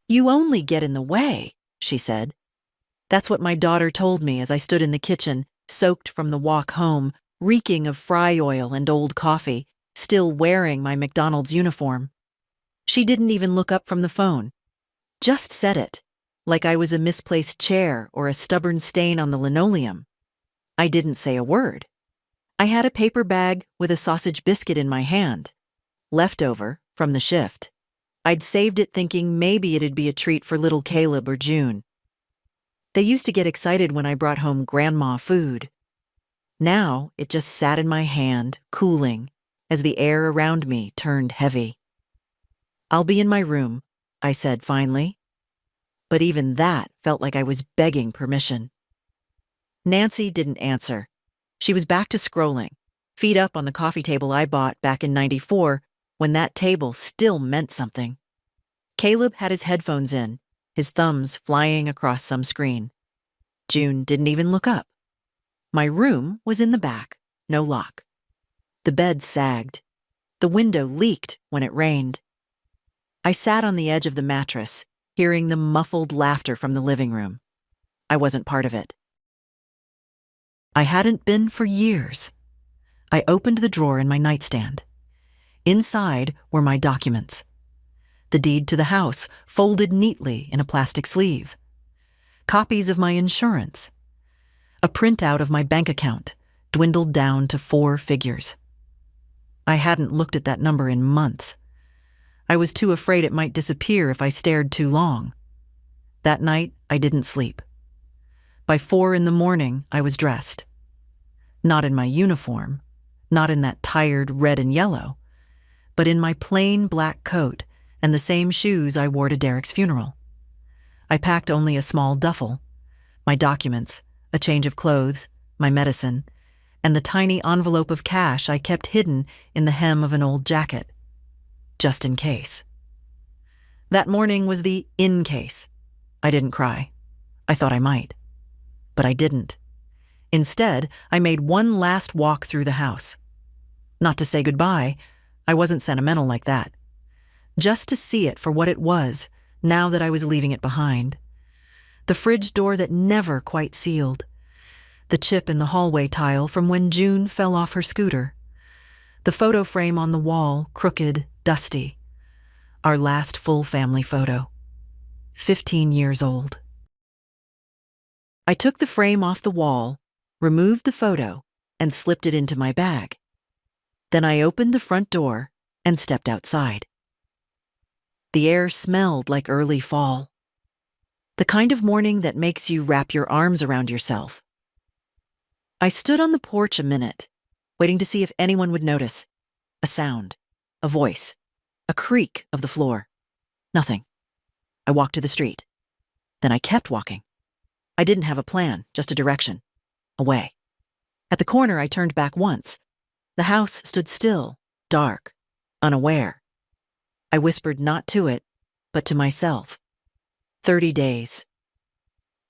"You only get in the way," she said. That's what my daughter told me as I stood in the kitchen, soaked from the walk home, reeking of fry oil and old coffee, still wearing my McDonald's uniform. She didn't even look up from the phone. Just said it, like I was a misplaced chair or a stubborn stain on the linoleum. I didn't say a word. I had a paper bag with a sausage biscuit in my hand, leftover from the shift. I'd saved it thinking maybe it'd be a treat for little Caleb or June. They used to get excited when I brought home grandma food. Now it just sat in my hand, cooling, as the air around me turned heavy. "I'll be in my room," I said finally. But even that felt like I was begging permission. Nancy didn't answer. She was back to scrolling, feet up on the coffee table I bought back in '94 when that table still meant something. Caleb had his headphones in, his thumbs flying across some screen. June didn't even look up. My room was in the back, no lock. The bed sagged. The window leaked when it rained. I sat on the edge of the mattress, hearing the muffled laughter from the living room. I wasn't part of it. I hadn't been for years. I opened the drawer in my nightstand. Inside were my documents. The deed to the house, folded neatly in a plastic sleeve. Copies of my insurance. A printout of my bank account, dwindled down to 4 figures. I hadn't looked at that number in months. I was too afraid it might disappear if I stared too long. That night, I didn't sleep. By 4 in the morning, I was dressed. Not in my uniform, not in that tired red and yellow, but in my plain black coat and the same shoes I wore to Derek's funeral. I packed only a small duffel, my documents, a change of clothes, my medicine, and the tiny envelope of cash I kept hidden in the hem of an old jacket, just in case. That morning was the in case. I didn't cry. I thought I might. But I didn't. Instead, I made one last walk through the house. Not to say goodbye, I wasn't sentimental like that. Just to see it for what it was, now that I was leaving it behind. The fridge door that never quite sealed. The chip in the hallway tile from when June fell off her scooter. The photo frame on the wall, crooked, dusty. Our last full family photo. 15 years old. I took the frame off the wall, removed the photo, and slipped it into my bag. Then I opened the front door and stepped outside. The air smelled like early fall. The kind of morning that makes you wrap your arms around yourself. I stood on the porch a minute, waiting to see if anyone would notice. A sound, a voice, a creak of the floor. Nothing. I walked to the street. Then I kept walking. I didn't have a plan, just a direction. Away. At the corner, I turned back once. The house stood still, dark, unaware. I whispered not to it, but to myself. 30 days.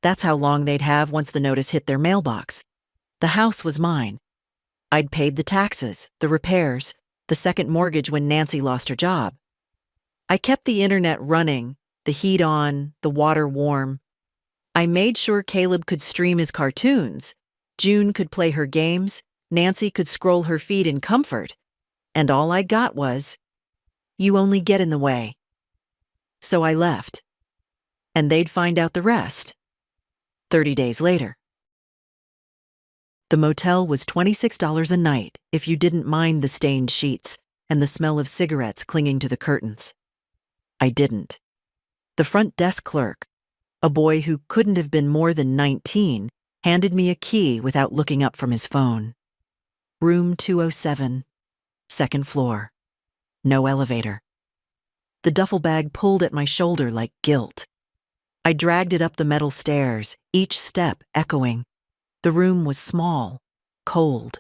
That's how long they'd have once the notice hit their mailbox. The house was mine. I'd paid the taxes, the repairs, the second mortgage when Nancy lost her job. I kept the internet running, the heat on, the water warm. I made sure Caleb could stream his cartoons, June could play her games, Nancy could scroll her feed in comfort, and all I got was, "You only get in the way." So I left. And they'd find out the rest. 30 days later. The motel was $26 a night if you didn't mind the stained sheets and the smell of cigarettes clinging to the curtains. I didn't. The front desk clerk, a boy who couldn't have been more than 19, handed me a key without looking up from his phone. Room 207, second floor. No elevator. The duffel bag pulled at my shoulder like guilt. I dragged it up the metal stairs, each step echoing. The room was small, cold.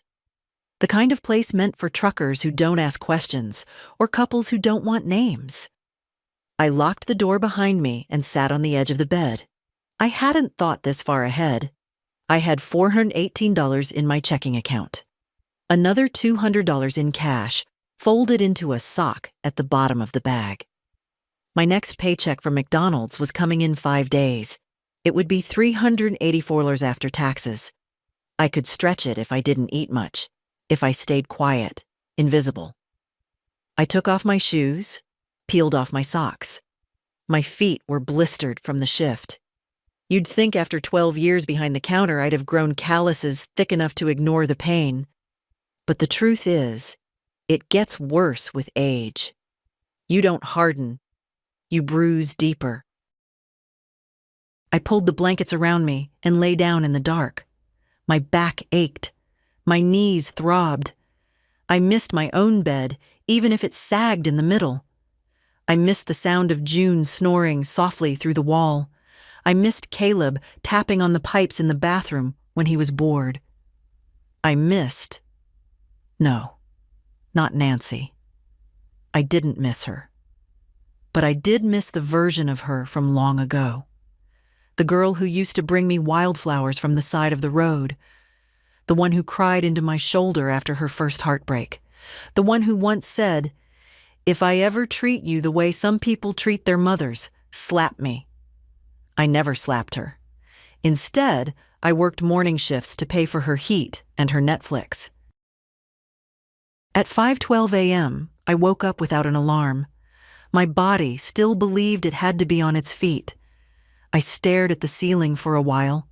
The kind of place meant for truckers who don't ask questions or couples who don't want names. I locked the door behind me and sat on the edge of the bed. I hadn't thought this far ahead. I had $418 in my checking account. Another $200 in cash, folded into a sock at the bottom of the bag. My next paycheck from McDonald's was coming in 5 days. It would be $384 after taxes. I could stretch it if I didn't eat much, if I stayed quiet, invisible. I took off my shoes, peeled off my socks. My feet were blistered from the shift. You'd think after 12 years behind the counter I'd have grown calluses thick enough to ignore the pain. But the truth is, it gets worse with age. You don't harden. You bruise deeper. I pulled the blankets around me and lay down in the dark. My back ached. My knees throbbed. I missed my own bed, even if it sagged in the middle. I missed the sound of June snoring softly through the wall. I missed Caleb tapping on the pipes in the bathroom when he was bored. No, not Nancy. I didn't miss her. But I did miss the version of her from long ago. The girl who used to bring me wildflowers from the side of the road. The one who cried into my shoulder after her first heartbreak. The one who once said, "If I ever treat you the way some people treat their mothers, slap me." I never slapped her. Instead, I worked morning shifts to pay for her heat and her Netflix. At 5:12 a.m., I woke up without an alarm. My body still believed it had to be on its feet. I stared at the ceiling for a while,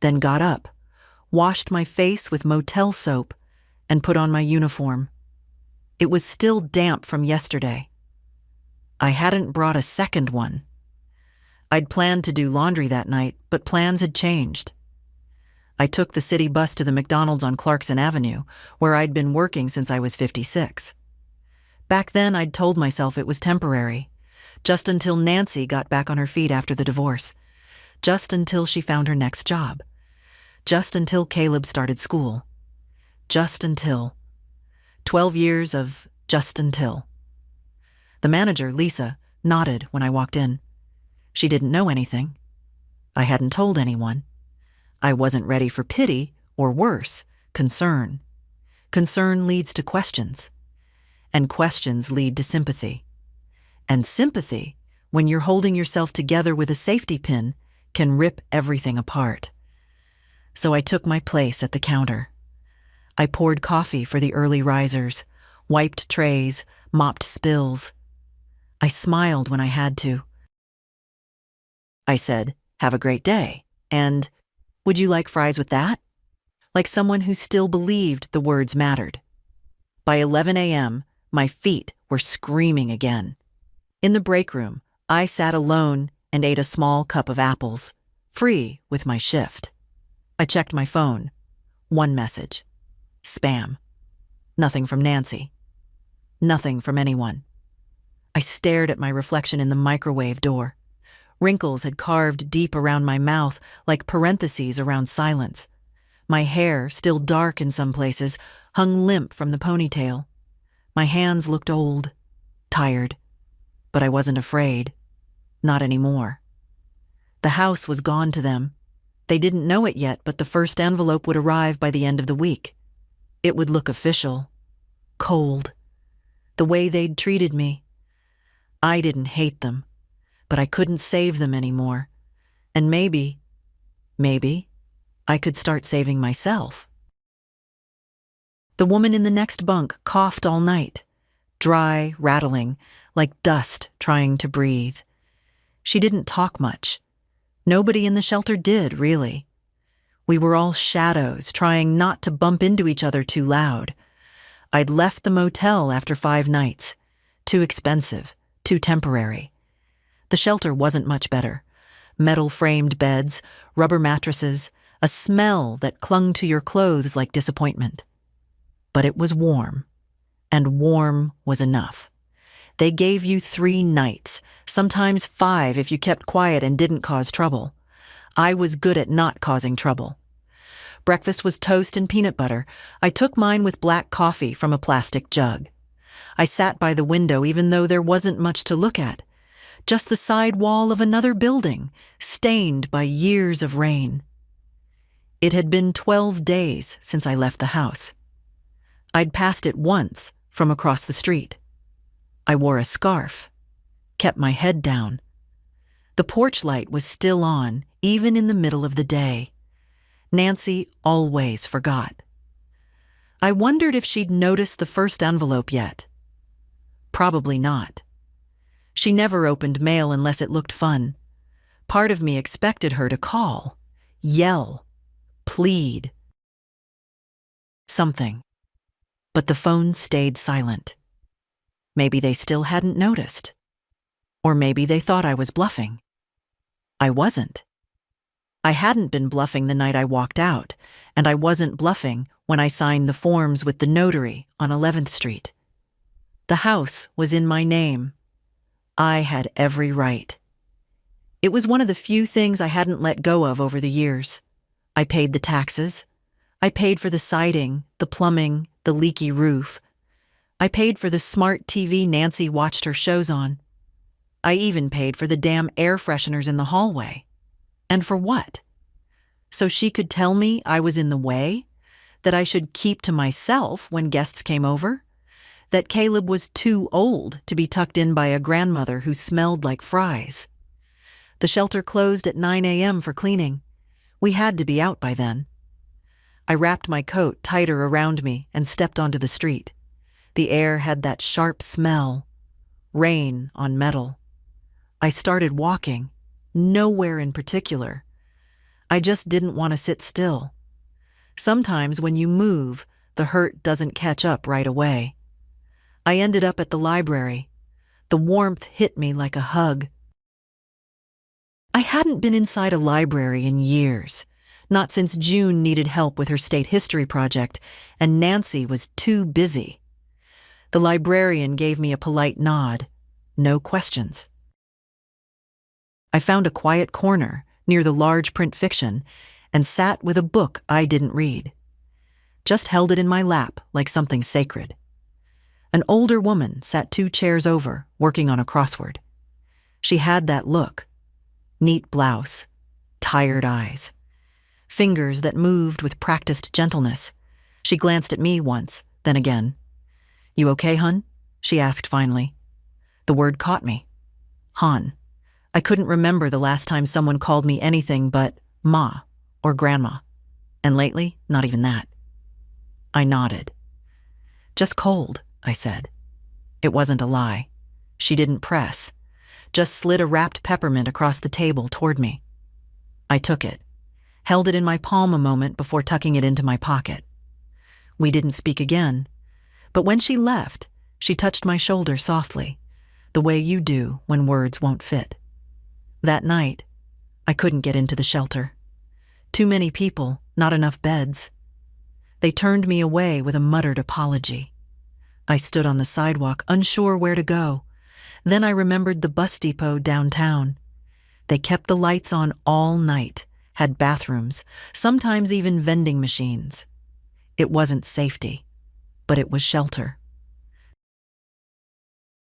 then got up, washed my face with motel soap, and put on my uniform. It was still damp from yesterday. I hadn't brought a second one. I'd planned to do laundry that night, but plans had changed. I took the city bus to the McDonald's on Clarkson Avenue, where I'd been working since I was 56. Back then, I'd told myself it was temporary, just until Nancy got back on her feet after the divorce, just until she found her next job, just until Caleb started school, just until. 12 years of just until. The manager, Lisa, nodded when I walked in. She didn't know anything. I hadn't told anyone. I wasn't ready for pity, or worse, concern. Concern leads to questions. And questions lead to sympathy. And sympathy, when you're holding yourself together with a safety pin, can rip everything apart. So I took my place at the counter. I poured coffee for the early risers, wiped trays, mopped spills. I smiled when I had to. I said, "Have a great day," and, "Would you like fries with that?" Like someone who still believed the words mattered. By 11 a.m., my feet were screaming again. In the break room, I sat alone and ate a small cup of apples, free with my shift. I checked my phone. One message. Spam. Nothing from Nancy. Nothing from anyone. I stared at my reflection in the microwave door. Wrinkles had carved deep around my mouth like parentheses around silence. My hair, still dark in some places, hung limp from the ponytail. My hands looked old, tired, but I wasn't afraid. Not anymore. The house was gone to them. They didn't know it yet, but the first envelope would arrive by the end of the week. It would look official, cold, the way they'd treated me. I didn't hate them, but I couldn't save them anymore. And maybe, I could start saving myself. The woman in the next bunk coughed all night, dry, rattling, like dust trying to breathe. She didn't talk much. Nobody in the shelter did, really. We were all shadows, trying not to bump into each other too loud. I'd left the motel after 5 nights. Too expensive, too temporary. The shelter wasn't much better. Metal-framed beds, rubber mattresses, a smell that clung to your clothes like disappointment. But it was warm, and warm was enough. They gave you 3 nights, sometimes 5 if you kept quiet and didn't cause trouble. I was good at not causing trouble. Breakfast was toast and peanut butter. I took mine with black coffee from a plastic jug. I sat by the window even though there wasn't much to look at. Just the side wall of another building, stained by years of rain. It had been 12 days since I left the house. I'd passed it once from across the street. I wore a scarf. kept my head down. The porch light was still on, even in the middle of the day. Nancy always forgot. I wondered if she'd noticed the first envelope yet. Probably not. She never opened mail unless it looked fun. Part of me expected her to call, yell, plead. Something. But the phone stayed silent. Maybe they still hadn't noticed. Or maybe they thought I was bluffing. I wasn't. I hadn't been bluffing the night I walked out, and I wasn't bluffing when I signed the forms with the notary on 11th Street. The house was in my name. I had every right. It was one of the few things I hadn't let go of over the years. I paid the taxes. I paid for the siding, the plumbing, the leaky roof. I paid for the smart TV Nancy watched her shows on. I even paid for the damn air fresheners in the hallway. And for what? So she could tell me I was in the way? That I should keep to myself when guests came over? That Caleb was too old to be tucked in by a grandmother who smelled like fries? The shelter closed at 9 a.m. for cleaning. We had to be out by then. I wrapped my coat tighter around me and stepped onto the street. The air had that sharp smell. Rain on metal. I started walking. Nowhere in particular. I just didn't want to sit still. Sometimes when you move, the hurt doesn't catch up right away. I ended up at the library. The warmth hit me like a hug. I hadn't been inside a library in years, not since June needed help with her state history project, and Nancy was too busy. The librarian gave me a polite nod. No questions. I found a quiet corner near the large print fiction and sat with a book I didn't read. Just held it in my lap like something sacred. An older woman sat 2 chairs over, working on a crossword. She had that look. Neat blouse, tired eyes, fingers that moved with practiced gentleness. She glanced at me once, then again. "You okay, hun?" she asked finally. The word caught me. Han. I couldn't remember the last time someone called me anything but Ma or Grandma. And lately, not even that. I nodded. "Just cold," I said. It wasn't a lie. She didn't press, just slid a wrapped peppermint across the table toward me. I took it, held it in my palm a moment before tucking it into my pocket. We didn't speak again, but when she left, she touched my shoulder softly, the way you do when words won't fit. That night, I couldn't get into the shelter. Too many people, not enough beds. They turned me away with a muttered apology. I stood on the sidewalk, unsure where to go. Then I remembered the bus depot downtown. They kept the lights on all night, had bathrooms, sometimes even vending machines. It wasn't safety, but it was shelter.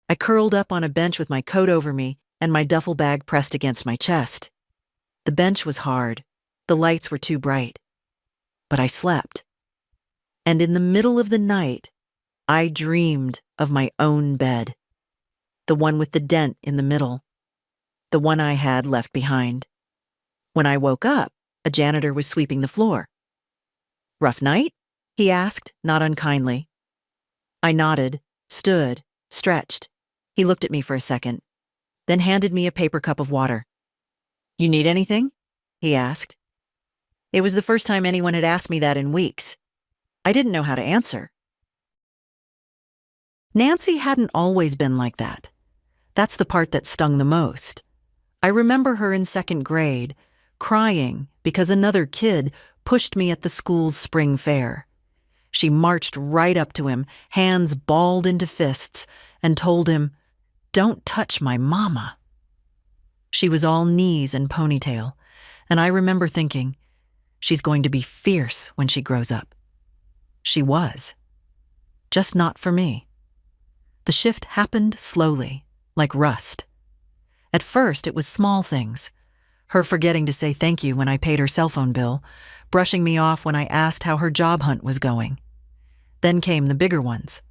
I curled up on a bench with my coat over me and my duffel bag pressed against my chest. The bench was hard. The lights were too bright. But I slept. And in the middle of the night, I dreamed of my own bed. The one with the dent in the middle. The one I had left behind. When I woke up, a janitor was sweeping the floor. "Rough night?" he asked, not unkindly. I nodded, stood, stretched. He looked at me for a second, then handed me a paper cup of water. "You need anything?" he asked. It was the first time anyone had asked me that in weeks. I didn't know how to answer. Nancy hadn't always been like that. That's the part that stung the most. I remember her in 2nd grade, crying because another kid pushed me at the school's spring fair. She marched right up to him, hands balled into fists, and told him, "Don't touch my mama." She was all knees and ponytail, and I remember thinking, she's going to be fierce when she grows up. She was. Just not for me. The shift happened slowly, like rust. At first, it was small things. Her forgetting to say thank you when I paid her cell phone bill, brushing me off when I asked how her job hunt was going. Then came the bigger ones,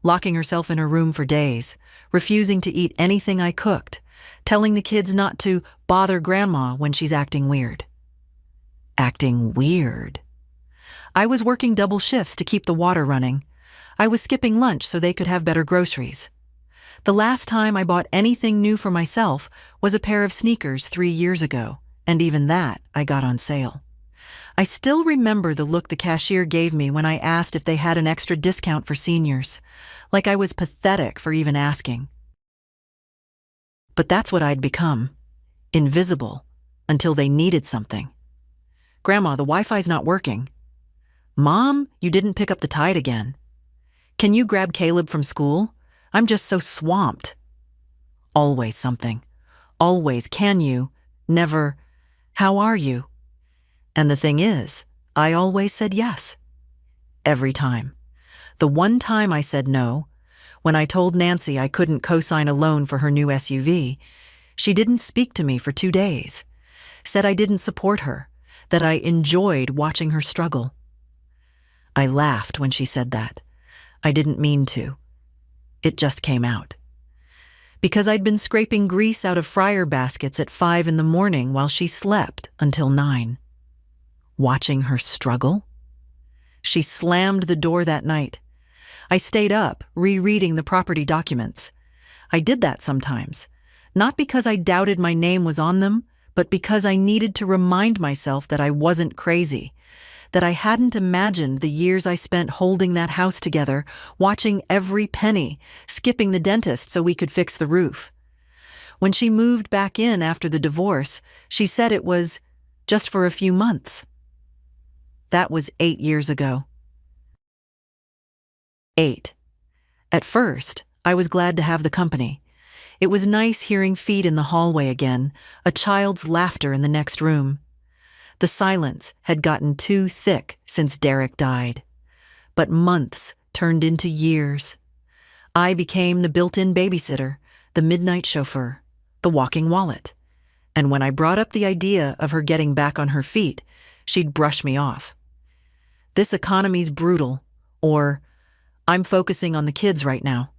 locking herself in her room for days, refusing to eat anything I cooked, telling the kids not to bother Grandma when she's acting weird. Acting weird. I was working double shifts to keep the water running. I was skipping lunch so they could have better groceries. The last time I bought anything new for myself was a pair of sneakers 3 years ago, and even that I got on sale. I still remember the look the cashier gave me when I asked if they had an extra discount for seniors, like I was pathetic for even asking. But that's what I'd become, invisible, until they needed something. Grandma, the Wi-Fi's not working. Mom, you didn't pick up the tide again. Can you grab Caleb from school? I'm just so swamped. Always something. Always, can you? Never, how are you? And the thing is, I always said yes. Every time. The one time I said no, when I told Nancy I couldn't co-sign a loan for her new SUV, she didn't speak to me for 2 days, said I didn't support her, that I enjoyed watching her struggle. I laughed when she said that. I didn't mean to. It just came out. Because I'd been scraping grease out of fryer baskets at 5 in the morning while she slept until 9. Watching her struggle? She slammed the door that night. I stayed up, rereading the property documents. I did that sometimes, not because I doubted my name was on them, but because I needed to remind myself that I wasn't crazy, that I hadn't imagined the years I spent holding that house together, watching every penny, skipping the dentist so we could fix the roof. When she moved back in after the divorce, she said it was just for a few months. That was 8 years ago. 8. At first, I was glad to have the company. It was nice hearing feet in the hallway again, a child's laughter in the next room. The silence had gotten too thick since Derek died. But months turned into years. I became the built-in babysitter, the midnight chauffeur, the walking wallet. And when I brought up the idea of her getting back on her feet, she'd brush me off. This economy's brutal, or I'm focusing on the kids right now.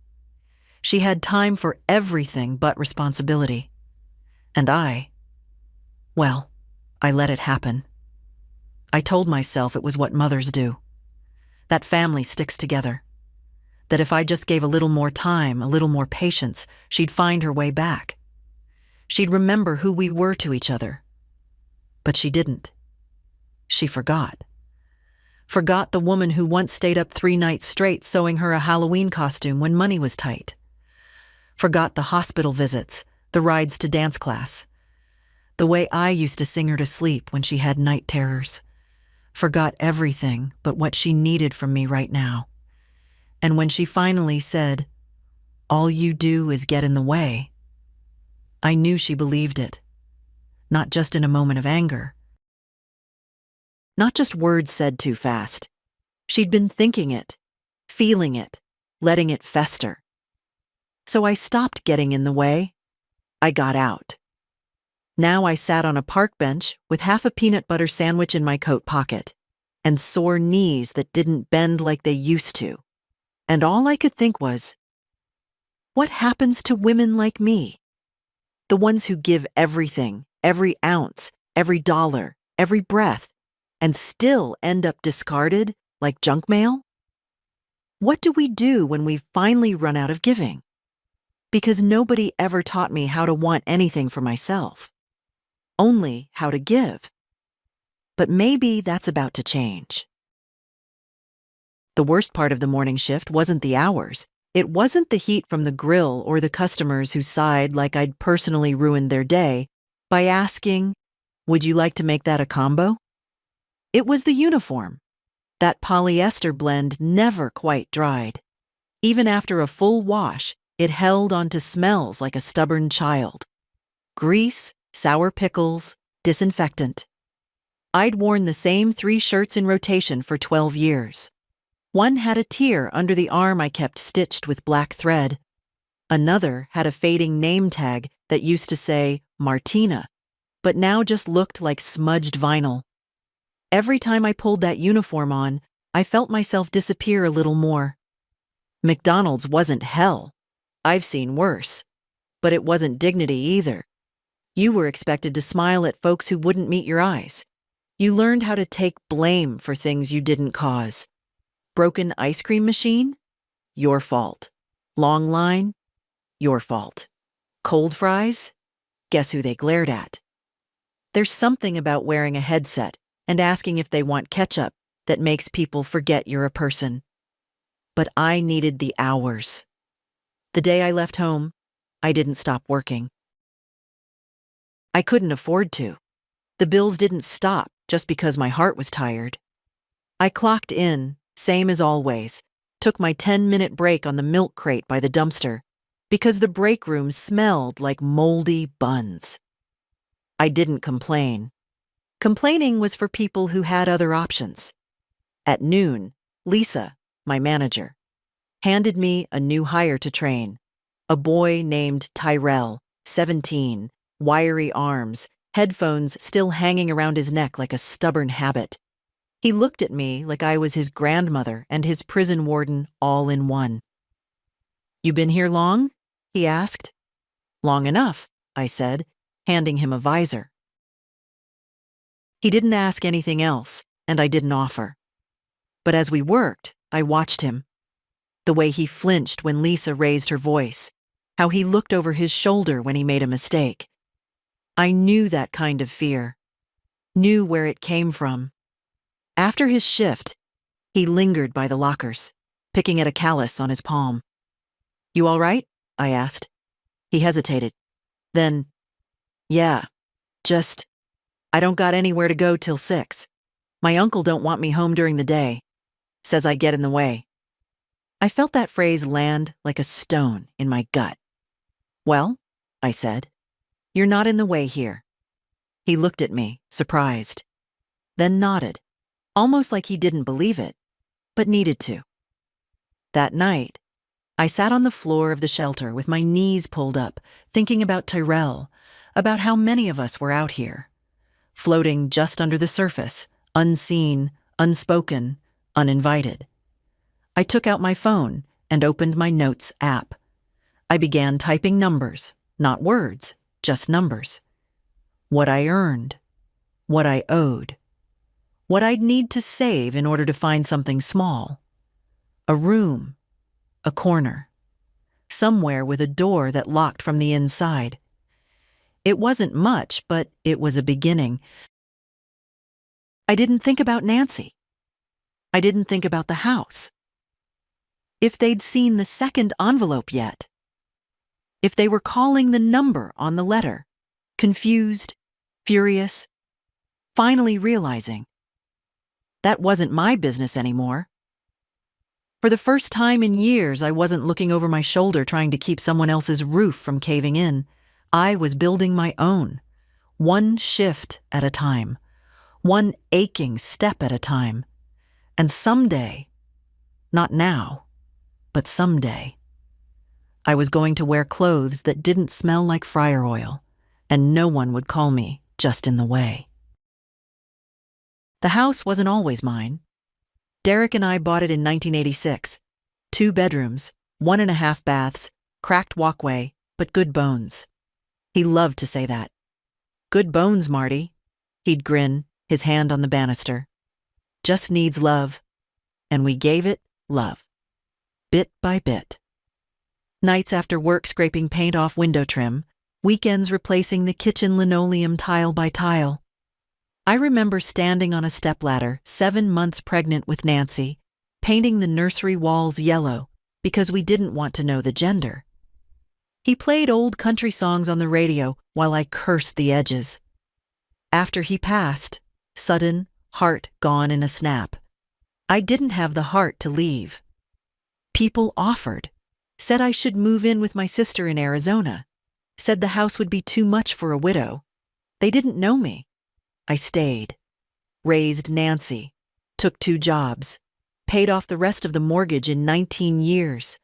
She had time for everything but responsibility. And I let it happen. I told myself it was what mothers do. That family sticks together. That if I just gave a little more time, a little more patience, she'd find her way back. She'd remember who we were to each other. But she didn't. She forgot. Forgot the woman who once stayed up 3 nights straight sewing her a Halloween costume when money was tight. Forgot the hospital visits, the rides to dance class. The way I used to sing her to sleep when she had night terrors. Forgot everything but what she needed from me right now. And when she finally said, "All you do is get in the way," I knew she believed it. Not just in a moment of anger. Not just words said too fast. She'd been thinking it, feeling it, letting it fester. So I stopped getting in the way. I got out. Now I sat on a park bench with half a peanut butter sandwich in my coat pocket and sore knees that didn't bend like they used to. And all I could think was, what happens to women like me? The ones who give everything, every ounce, every dollar, every breath, and still end up discarded like junk mail? What do we do when we finally run out of giving? Because nobody ever taught me how to want anything for myself. Only how to give. But maybe that's about to change. The worst part of the morning shift wasn't the hours. It wasn't the heat from the grill or the customers who sighed like I'd personally ruined their day by asking, "Would you like to make that a combo?" It was the uniform. That polyester blend never quite dried. Even after a full wash, it held onto smells like a stubborn child. Grease, sour pickles, disinfectant. I'd worn the same 3 shirts in rotation for 12 years. One had a tear under the arm I kept stitched with black thread. Another had a fading name tag that used to say Martina, but now just looked like smudged vinyl. Every time I pulled that uniform on, I felt myself disappear a little more. McDonald's wasn't hell. I've seen worse. But it wasn't dignity either. You were expected to smile at folks who wouldn't meet your eyes. You learned how to take blame for things you didn't cause. Broken ice cream machine? Your fault. Long line? Your fault. Cold fries? Guess who they glared at? There's something about wearing a headset and asking if they want ketchup that makes people forget you're a person. But I needed the hours. The day I left home, I didn't stop working. I couldn't afford to. The bills didn't stop just because my heart was tired. I clocked in, same as always, took my 10-minute break on the milk crate by the dumpster because the break room smelled like moldy buns. I didn't complain. Complaining was for people who had other options. At noon, Lisa, my manager, handed me a new hire to train, a boy named Tyrell, 17, wiry arms, headphones still hanging around his neck like a stubborn habit. He looked at me like I was his grandmother and his prison warden all in one. "You been here long?" he asked. "Long enough," I said, handing him a visor. He didn't ask anything else, and I didn't offer. But as we worked, I watched him. The way he flinched when Lisa raised her voice, how he looked over his shoulder when he made a mistake. I knew that kind of fear, knew where it came from. After his shift, he lingered by the lockers, picking at a callus on his palm. "You all right?" I asked. He hesitated. Then, "Yeah, just, I don't got anywhere to go till 6. My uncle don't want me home during the day. Says I get in the way." I felt that phrase land like a stone in my gut. "Well," I said, "you're not in the way here." He looked at me, surprised, then nodded, almost like he didn't believe it, but needed to. That night, I sat on the floor of the shelter with my knees pulled up, thinking about Tyrell, about how many of us were out here, floating just under the surface, unseen, unspoken, uninvited. I took out my phone and opened my notes app. I began typing numbers, not words, just numbers. What I earned, what I owed, what I'd need to save in order to find something small. A room, a corner, somewhere with a door that locked from the inside. It wasn't much, but it was a beginning. I didn't think about Nancy. I didn't think about the house. If they'd seen the second envelope yet. If they were calling the number on the letter, confused, furious, finally realizing that wasn't my business anymore. For the first time in years, I wasn't looking over my shoulder trying to keep someone else's roof from caving in. I was building my own, one shift at a time, one aching step at a time. And someday, not now, but someday, I was going to wear clothes that didn't smell like fryer oil, and no one would call me just in the way. The house wasn't always mine. Derek and I bought it in 1986. 2 bedrooms, 1.5 baths, cracked walkway, but good bones. He loved to say that. "Good bones, Marty." He'd grin, his hand on the banister. "Just needs love." And we gave it love. Bit by bit. Nights after work scraping paint off window trim, weekends replacing the kitchen linoleum tile by tile. I remember standing on a stepladder, 7 months pregnant with Nancy, painting the nursery walls yellow because we didn't want to know the gender. He played old country songs on the radio while I cursed the edges. After he passed, sudden, heart gone in a snap, I didn't have the heart to leave. People offered, said I should move in with my sister in Arizona, said the house would be too much for a widow. They didn't know me. I stayed, raised Nancy, took 2 jobs, paid off the rest of the mortgage in 19 years.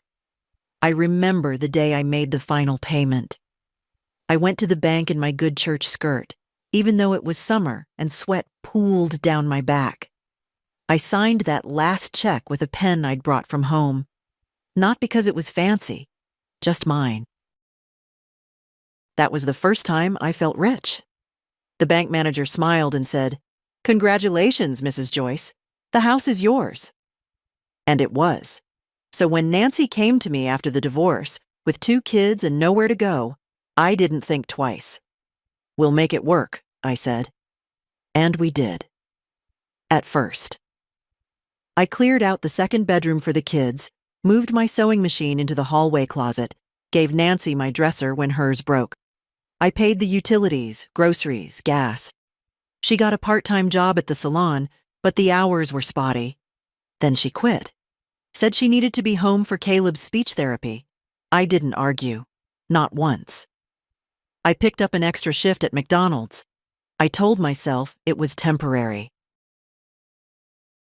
I remember the day I made the final payment. I went to the bank in my good church skirt, even though it was summer and sweat pooled down my back. I signed that last check with a pen I'd brought from home. Not because it was fancy, just mine. That was the first time I felt rich. The bank manager smiled and said, "Congratulations, Mrs. Joyce. The house is yours." And it was. So when Nancy came to me after the divorce, with 2 kids and nowhere to go, I didn't think twice. "We'll make it work," I said. And we did. At first. I cleared out the 2nd bedroom for the kids, moved my sewing machine into the hallway closet, gave Nancy my dresser when hers broke. I paid the utilities, groceries, gas. She got a part-time job at the salon, but the hours were spotty. Then she quit. Said she needed to be home for Caleb's speech therapy. I didn't argue. Not once. I picked up an extra shift at McDonald's. I told myself it was temporary.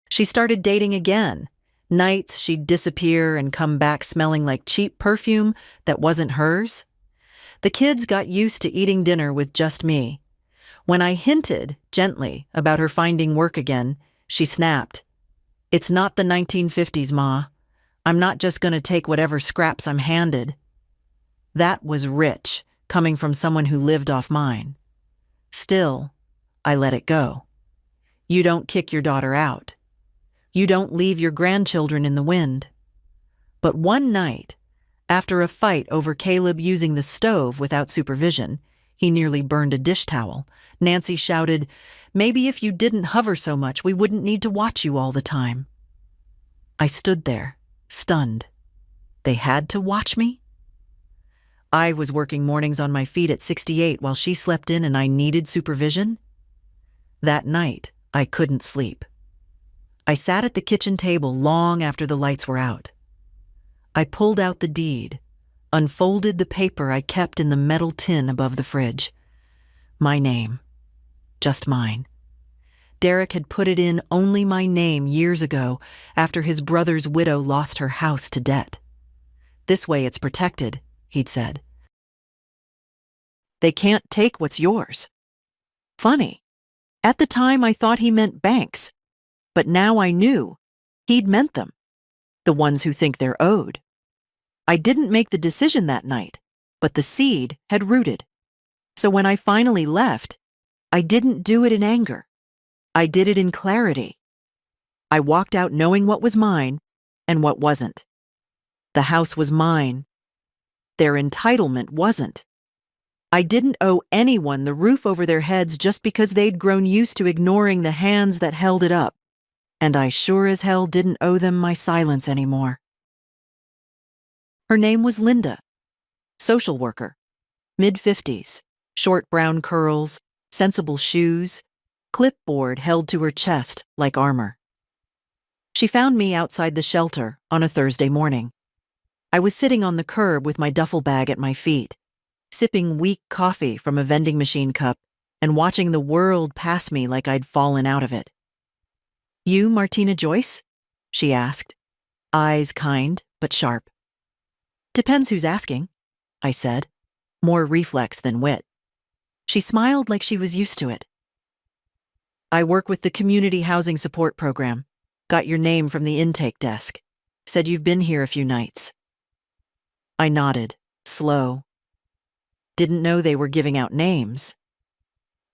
She started dating again. Nights she'd disappear and come back smelling like cheap perfume that wasn't hers. The kids got used to eating dinner with just me. When I hinted, gently, about her finding work again, she snapped. "It's not the 1950s, Ma. I'm not just gonna take whatever scraps I'm handed." That was rich, coming from someone who lived off mine. Still, I let it go. You don't kick your daughter out. You don't leave your grandchildren in the wind. But one night, after a fight over Caleb using the stove without supervision, he nearly burned a dish towel, Nancy shouted, "Maybe if you didn't hover so much, we wouldn't need to watch you all the time." I stood there, stunned. They had to watch me? I was working mornings on my feet at 68 while she slept in and I needed supervision? That night, I couldn't sleep. I sat at the kitchen table long after the lights were out. I pulled out the deed, unfolded the paper I kept in the metal tin above the fridge. My name. Just mine. Derek had put it in only my name years ago after his brother's widow lost her house to debt. "This way it's protected," he'd said. "They can't take what's yours." Funny. At the time I thought he meant banks, but now I knew he'd meant them, the ones who think they're owed. I didn't make the decision that night, but the seed had rooted. So when I finally left, I didn't do it in anger. I did it in clarity. I walked out knowing what was mine and what wasn't. The house was mine. Their entitlement wasn't. I didn't owe anyone the roof over their heads just because they'd grown used to ignoring the hands that held it up. And I sure as hell didn't owe them my silence anymore. Her name was Linda. Social worker. Mid-50s. Short brown curls, sensible shoes, clipboard held to her chest like armor. She found me outside the shelter on a Thursday morning. I was sitting on the curb with my duffel bag at my feet, sipping weak coffee from a vending machine cup and watching the world pass me like I'd fallen out of it. "You, Martina Joyce?" she asked, eyes kind but sharp. "Depends who's asking," I said, more reflex than wit. She smiled like she was used to it. "I work with the Community Housing Support Program. Got your name from the intake desk. Said you've been here a few nights." I nodded, slow. "Didn't know they were giving out names."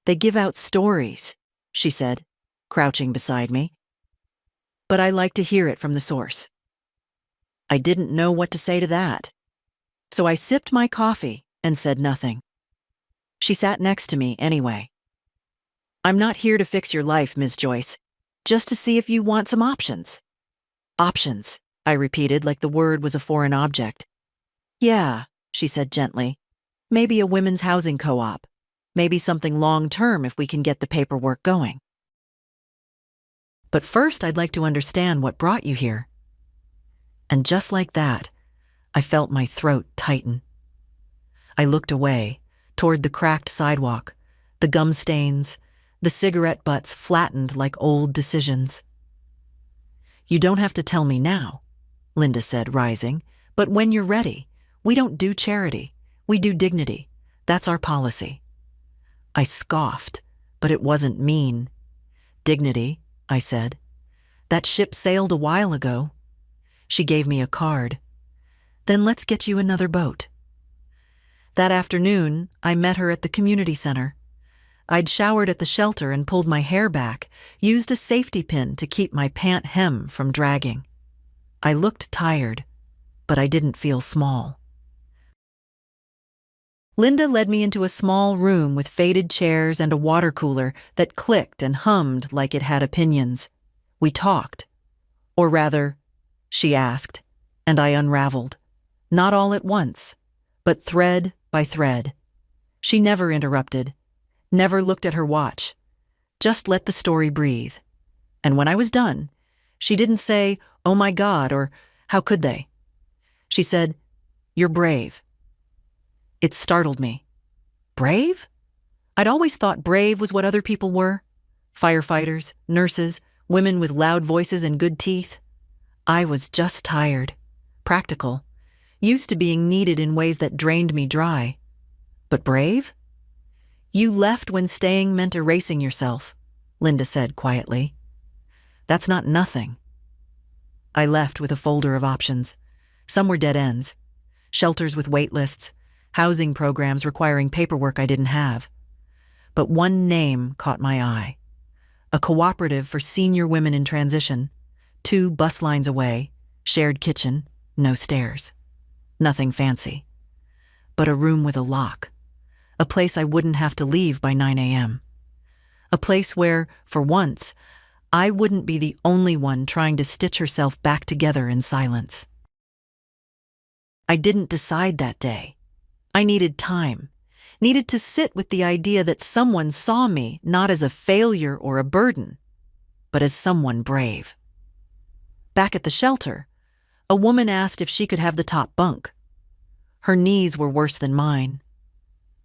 "They give out stories," she said, crouching beside me. "But I like to hear it from the source." I didn't know what to say to that. So I sipped my coffee and said nothing. She sat next to me anyway. "I'm not here to fix your life, Ms. Joyce, just to see if you want some options." "Options," I repeated like the word was a foreign object. "Yeah," she said gently. "Maybe a women's housing co-op. Maybe something long-term if we can get the paperwork going. But first I'd like to understand what brought you here." And just like that, I felt my throat tighten. I looked away, toward the cracked sidewalk, the gum stains, the cigarette butts flattened like old decisions. "You don't have to tell me now," Linda said, rising, "but when you're ready. We don't do charity. We do dignity. That's our policy." I scoffed, but it wasn't mean. "Dignity," I said. "That ship sailed a while ago." She gave me a card. Then let's get you another boat. That afternoon, I met her at the community center. I'd showered at the shelter and pulled my hair back, used a safety pin to keep my pant hem from dragging. I looked tired, but I didn't feel small. Linda led me into a small room with faded chairs and a water cooler that clicked and hummed like it had opinions. We talked. Or rather, she asked, and I unraveled. Not all at once, but thread by thread. She never interrupted, never looked at her watch, just let the story breathe. And when I was done, she didn't say, "Oh my God," or "How could they?" She said, "You're brave." It startled me. Brave? I'd always thought brave was what other people were. Firefighters, nurses, women with loud voices and good teeth. I was just tired, practical, used to being needed in ways that drained me dry. But brave? You left when staying meant erasing yourself, Linda said quietly. That's not nothing. I left with a folder of options. Some were dead ends. Shelters with wait lists, housing programs requiring paperwork I didn't have. But one name caught my eye. A cooperative for senior women in transition, 2 bus lines away, shared kitchen, no stairs. Nothing fancy. But a room with a lock. A place I wouldn't have to leave by 9 a.m. A place where, for once, I wouldn't be the only one trying to stitch herself back together in silence. I didn't decide that day. I needed time, needed to sit with the idea that someone saw me not as a failure or a burden, but as someone brave. Back at the shelter, a woman asked if she could have the top bunk. Her knees were worse than mine.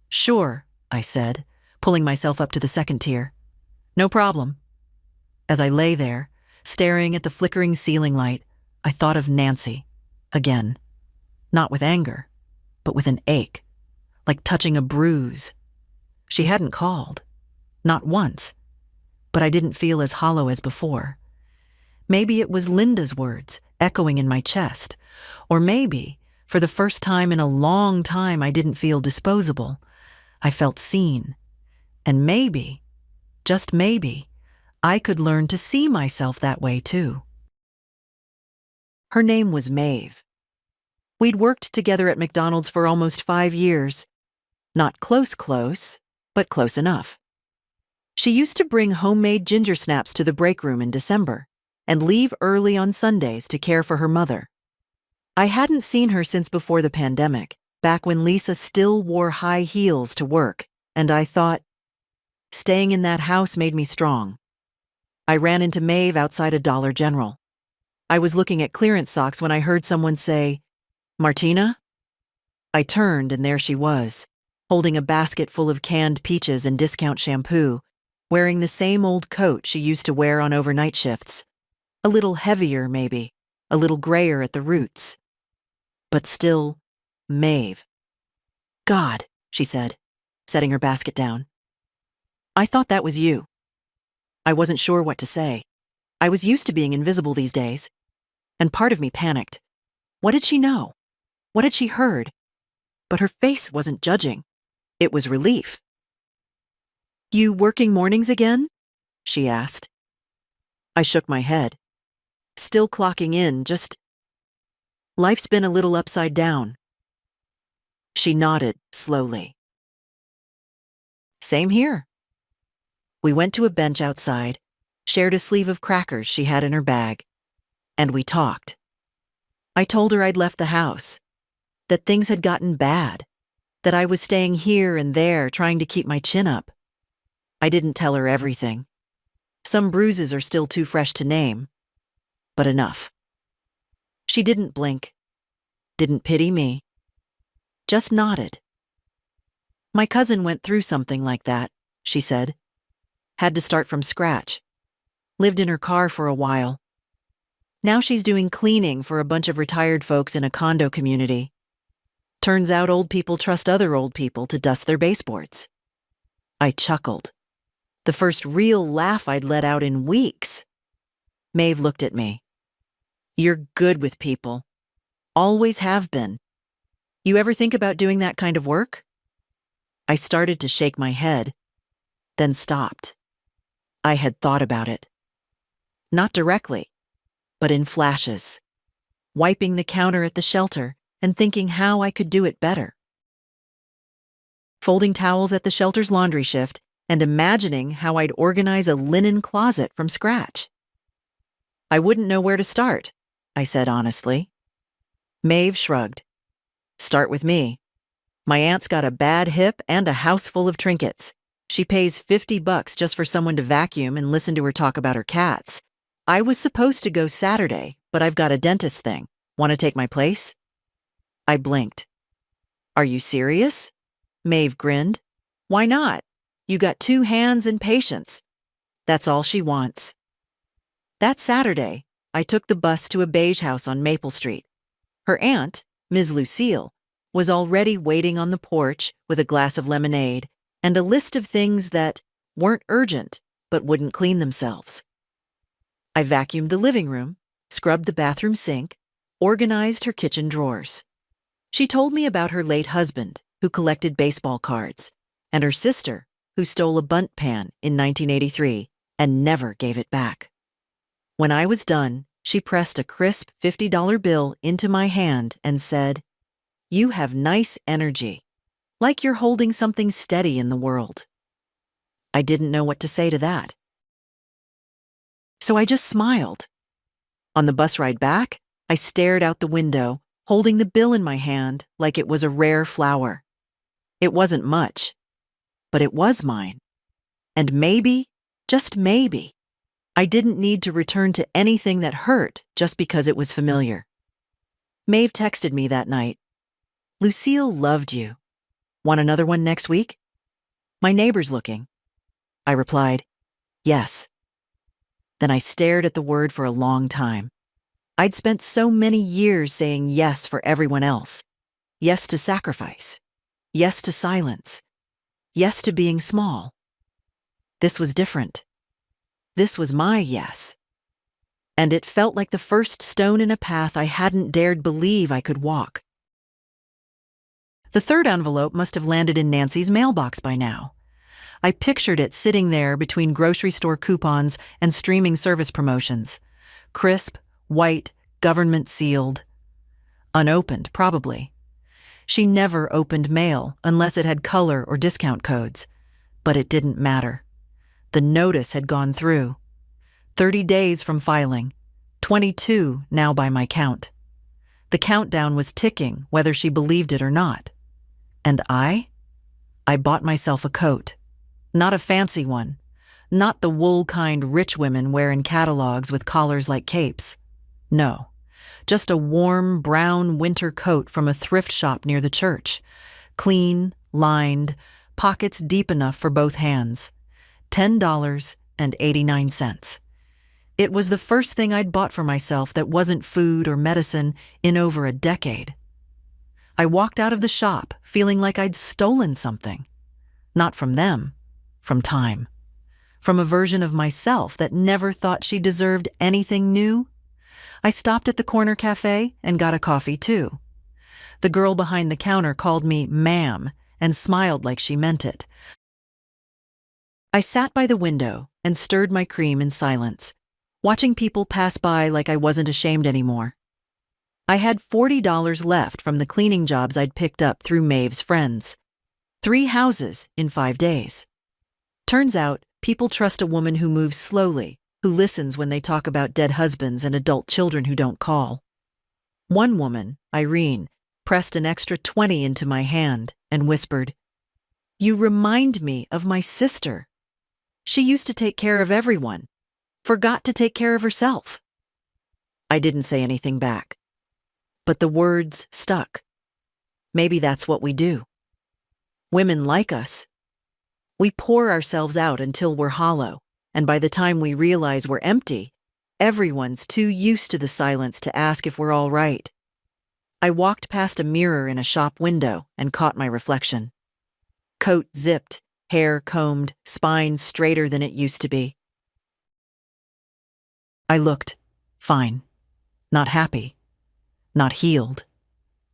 Sure, I said, pulling myself up to the second tier. No problem. As I lay there, staring at the flickering ceiling light, I thought of Nancy, again. Not with anger, but with an ache, like touching a bruise. She hadn't called, not once, but I didn't feel as hollow as before. Maybe it was Linda's words echoing in my chest, or maybe, for the first time in a long time, I didn't feel disposable. I felt seen. And maybe, just maybe, I could learn to see myself that way too. Her name was Maeve. We'd worked together at McDonald's for almost 5 years. Not close, but close enough. She used to bring homemade ginger snaps to the break room in December and leave early on Sundays to care for her mother. I hadn't seen her since before the pandemic, back when Lisa still wore high heels to work, and I thought, staying in that house made me strong. I ran into Maeve outside a Dollar General. I was looking at clearance socks when I heard someone say, "Martina?" I turned and there she was, holding a basket full of canned peaches and discount shampoo, wearing the same old coat she used to wear on overnight shifts. A little heavier, maybe, a little grayer at the roots. But still, Maeve. "God," she said, setting her basket down. "I thought that was you." I wasn't sure what to say. I was used to being invisible these days. And part of me panicked. What did she know? What had she heard? But her face wasn't judging. It was relief. "You working mornings again?" she asked. I shook my head. Still clocking in, just... Life's been a little upside down. She nodded slowly. Same here. We went to a bench outside, shared a sleeve of crackers she had in her bag, and we talked. I told her I'd left the house, that things had gotten bad, that I was staying here and there trying to keep my chin up. I didn't tell her everything. Some bruises are still too fresh to name, but enough. She didn't blink, didn't pity me, just nodded. My cousin went through something like that, she said. Had to start from scratch. Lived in her car for a while. Now she's doing cleaning for a bunch of retired folks in a condo community. Turns out old people trust other old people to dust their baseboards. I chuckled. The first real laugh I'd let out in weeks. Maeve looked at me. You're good with people. Always have been. You ever think about doing that kind of work? I started to shake my head, then stopped. I had thought about it. Not directly, but in flashes. Wiping the counter at the shelter and thinking how I could do it better. Folding towels at the shelter's laundry shift and imagining how I'd organize a linen closet from scratch. I wouldn't know where to start, I said honestly. Maeve shrugged. Start with me. My aunt's got a bad hip and a house full of trinkets. She pays $50 just for someone to vacuum and listen to her talk about her cats. I was supposed to go Saturday, but I've got a dentist thing. Want to take my place? I blinked. Are you serious? Maeve grinned. Why not? You got 2 hands and patience. That's all she wants. That Saturday, I took the bus to a beige house on Maple Street. Her aunt, Ms. Lucille, was already waiting on the porch with a glass of lemonade and a list of things that weren't urgent but wouldn't clean themselves. I vacuumed the living room, scrubbed the bathroom sink, organized her kitchen drawers. She told me about her late husband, who collected baseball cards, and her sister, who stole a bunt pan in 1983 and never gave it back. When I was done, she pressed a crisp $50 bill into my hand and said, "You have nice energy, like you're holding something steady in the world." I didn't know what to say to that. So I just smiled. On the bus ride back, I stared out the window, holding the bill in my hand like it was a rare flower. It wasn't much, but it was mine. And maybe, just maybe, I didn't need to return to anything that hurt just because it was familiar. Maeve texted me that night. Lucille loved you. Want another one next week? My neighbor's looking. I replied, yes. Then I stared at the word for a long time. I'd spent so many years saying yes for everyone else. Yes to sacrifice. Yes to silence. Yes to being small. This was different. This was my yes. And it felt like the first stone in a path I hadn't dared believe I could walk. The third envelope must have landed in Nancy's mailbox by now. I pictured it sitting there between grocery store coupons and streaming service promotions. Crisp, white, government sealed. Unopened, probably. She never opened mail unless it had color or discount codes. But it didn't matter. The notice had gone through. 30 days from filing. 22 now by my count. The countdown was ticking whether she believed it or not. And I bought myself a coat. Not a fancy one. Not the wool kind rich women wear in catalogs with collars like capes. No, just a warm brown winter coat from a thrift shop near the church. Clean, lined, pockets deep enough for both hands. $10.89. It was the first thing I'd bought for myself that wasn't food or medicine in over a decade. I walked out of the shop feeling like I'd stolen something. Not from them, from time. From a version of myself that never thought she deserved anything new. I stopped at the corner cafe and got a coffee too. The girl behind the counter called me ma'am and smiled like she meant it. I sat by the window and stirred my cream in silence, watching people pass by like I wasn't ashamed anymore. I had $40 left from the cleaning jobs I'd picked up through Maeve's friends. 3 houses in 5 days. Turns out, people trust a woman who moves slowly, who listens when they talk about dead husbands and adult children who don't call. One woman, Irene, pressed an extra 20 into my hand and whispered, "You remind me of my sister. She used to take care of everyone. Forgot to take care of herself." I didn't say anything back. But the words stuck. Maybe that's what we do. Women like us. We pour ourselves out until we're hollow, and by the time we realize we're empty, everyone's too used to the silence to ask if we're all right. I walked past a mirror in a shop window and caught my reflection. Coat zipped, hair combed, spine straighter than it used to be. I looked. Fine. Not happy. Not healed.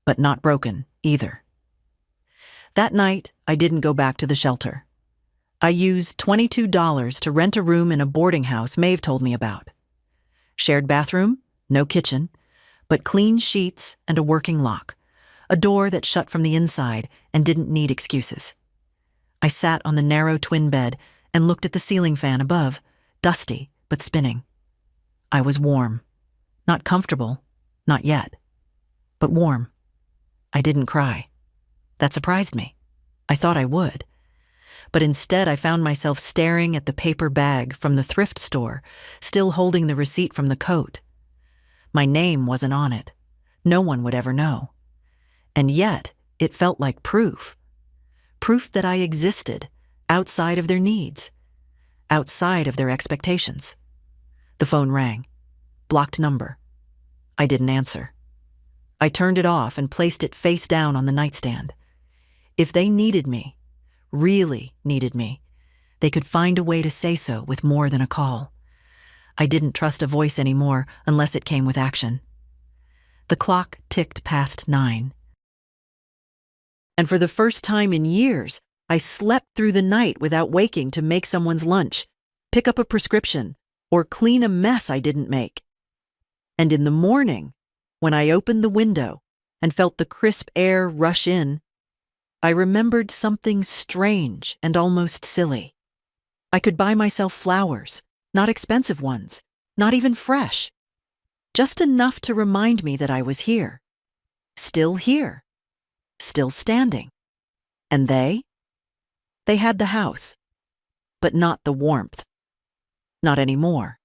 But not broken. either. That night, I didn't go back to the shelter. I used $22 to rent a room in a boarding house Maeve told me about. Shared bathroom, no kitchen, but clean sheets and a working lock, a door that shut from the inside and didn't need excuses. I sat on the narrow twin bed and looked at the ceiling fan above, dusty but spinning. I was warm. Not comfortable, not yet, but warm. I didn't cry. That surprised me. I thought I would. But instead I found myself staring at the paper bag from the thrift store, still holding the receipt from the coat. My name wasn't on it. No one would ever know. And yet, it felt like proof. Proof that I existed, outside of their needs, outside of their expectations. The phone rang. Blocked number. I didn't answer. I turned it off and placed it face down on the nightstand. If they needed me, really needed me, they could find a way to say so with more than a call. I didn't trust a voice anymore unless it came with action. The clock ticked past 9. And for the first time in years, I slept through the night without waking to make someone's lunch, pick up a prescription, or clean a mess I didn't make. And in the morning, when I opened the window and felt the crisp air rush in, I remembered something strange and almost silly. I could buy myself flowers, not expensive ones, not even fresh. Just enough to remind me that I was here. Still here. Still standing. And they? They had the house, but not the warmth. Not anymore.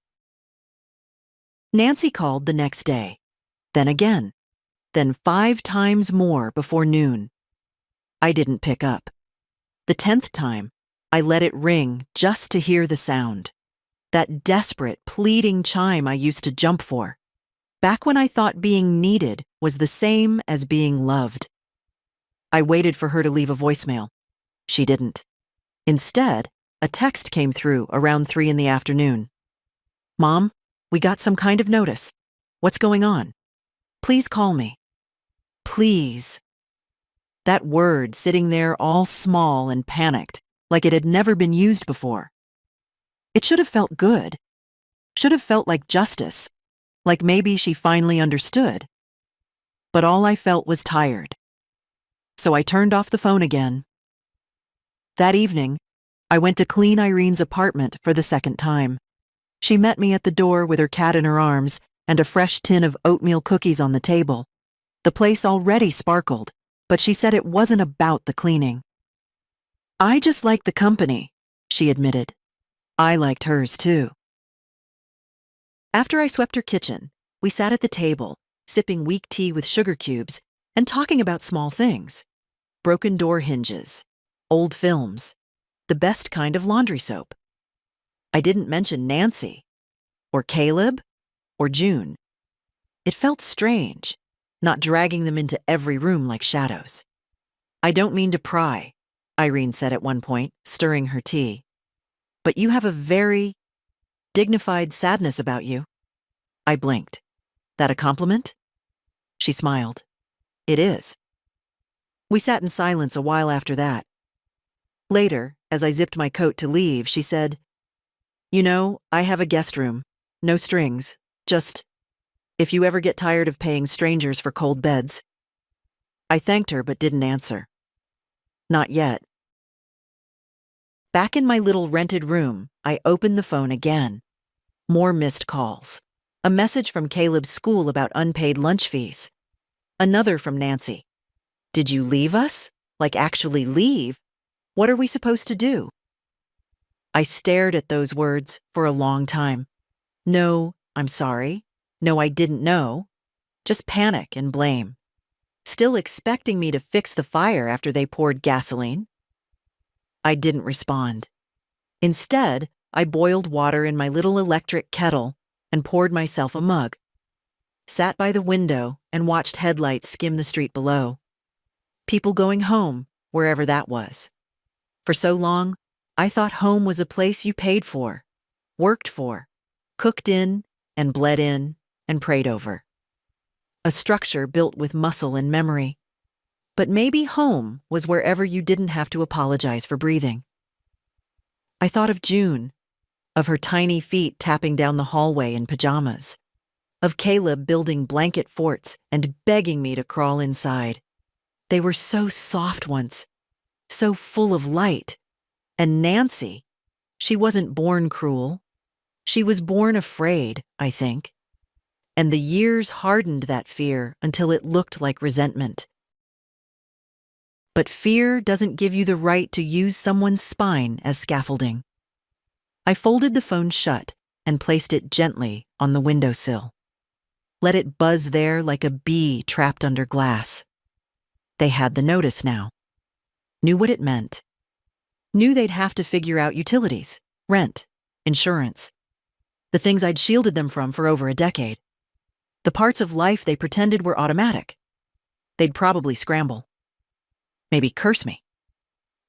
Nancy called the next day, then again, then 5 times more before noon. I didn't pick up. The 10th time, I let it ring just to hear the sound. That desperate, pleading chime I used to jump for. Back when I thought being needed was the same as being loved. I waited for her to leave a voicemail. She didn't. Instead, a text came through around 3 in the afternoon. "Mom, we got some kind of notice. What's going on? Please call me. Please." That word sitting there all small and panicked, like it had never been used before. It should have felt good. Should have felt like justice, like maybe she finally understood. But all I felt was tired. So I turned off the phone again. That evening, I went to clean Irene's apartment for the 2nd time. She met me at the door with her cat in her arms and a fresh tin of oatmeal cookies on the table. The place already sparkled, but she said it wasn't about the cleaning. "I just liked the company," she admitted. I liked hers too. After I swept her kitchen, we sat at the table, sipping weak tea with sugar cubes and talking about small things. Broken door hinges, old films, the best kind of laundry soap. I didn't mention Nancy, or Caleb, or June. It felt strange, not dragging them into every room like shadows. "I don't mean to pry," Irene said at one point, stirring her tea. "But you have a very dignified sadness about you." I blinked. "That a compliment?" She smiled. "It is." We sat in silence a while after that. Later, as I zipped my coat to leave, she said, "You know, I have a guest room. No strings. Just, if you ever get tired of paying strangers for cold beds." I thanked her but didn't answer. Not yet. Back in my little rented room, I opened the phone again. More missed calls. A message from Caleb's school about unpaid lunch fees. Another from Nancy. "Did you leave us? Like actually leave? What are we supposed to do?" I stared at those words for a long time. No, I'm sorry. No, I didn't know. Just panic and blame. Still expecting me to fix the fire after they poured gasoline. I didn't respond. Instead, I boiled water in my little electric kettle and poured myself a mug. Sat by the window and watched headlights skim the street below. People going home, wherever that was. For so long, I thought home was a place you paid for, worked for, cooked in and bled in and prayed over. A structure built with muscle and memory. But maybe home was wherever you didn't have to apologize for breathing. I thought of June, of her tiny feet tapping down the hallway in pajamas, of Caleb building blanket forts and begging me to crawl inside. They were so soft once, so full of light. And Nancy, she wasn't born cruel. She was born afraid, I think. And the years hardened that fear until it looked like resentment. But fear doesn't give you the right to use someone's spine as scaffolding. I folded the phone shut and placed it gently on the windowsill. Let it buzz there like a bee trapped under glass. They had the notice now. Knew what it meant. Knew they'd have to figure out utilities, rent, insurance. The things I'd shielded them from for over a decade. The parts of life they pretended were automatic. They'd probably scramble. Maybe curse me.